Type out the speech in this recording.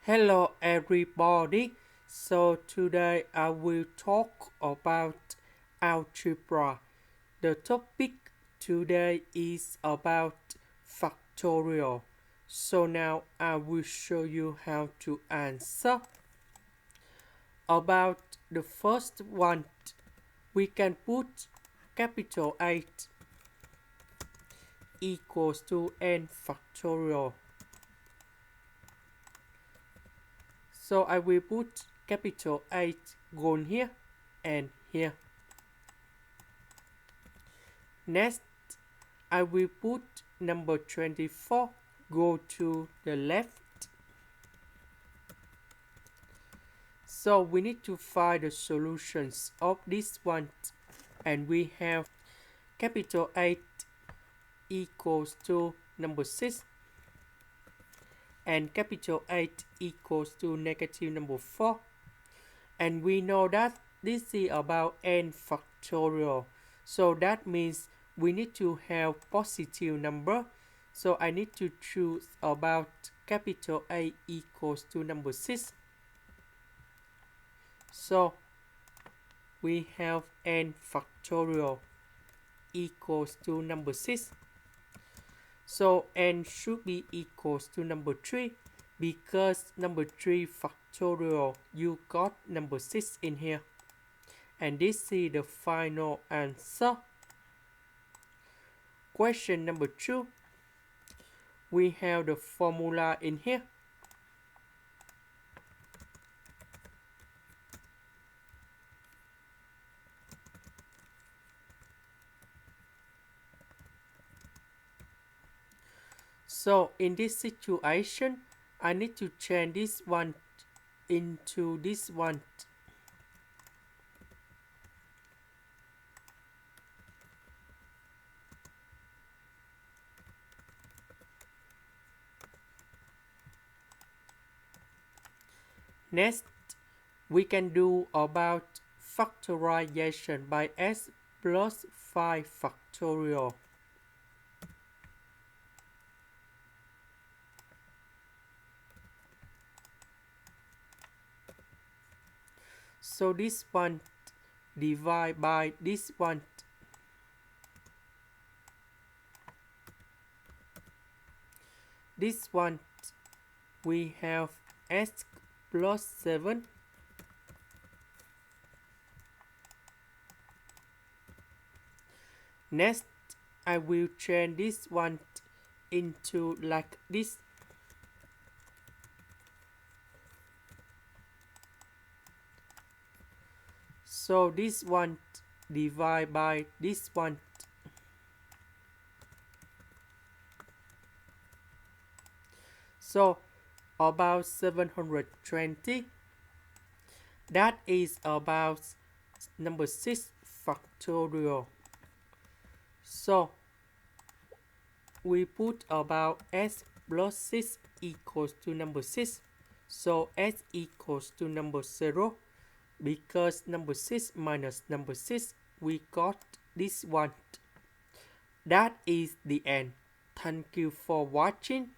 Hello everybody. So today I will talk about algebra. The topic today is about factorial. So now I will show you how to answer. About the first one, we can put capital 8 equals to n factorial. So I will put capital 8 going here and here. Next, I will put number 24 go to the left. So we need to find the solutions of this one. And we have capital 8 equals to number 6. And capital 8 equals to negative number 4. And we know that this is about n factorial. So that means we need to have positive number. So I need to choose about capital A equals to number 6. So we have n factorial equals to number 6. So n should be equals to number 3 because number 3 factorial, you got number 6 in here. And this is the final answer. Question number 2. We have the formula in here. So in this situation, I need to change this one into this one. Next, we can do about factorization by x plus 5 factorial. So this one divide by this one. This one we have x plus 7 next I will change this one into like this. So this one divide by this one. So about 720. That is about number 6 factorial. So we put about s plus 6 equals to number 6. So s equals to number 0. Because number 6 minus number 6, we got this one. That is the end. Thank you for watching.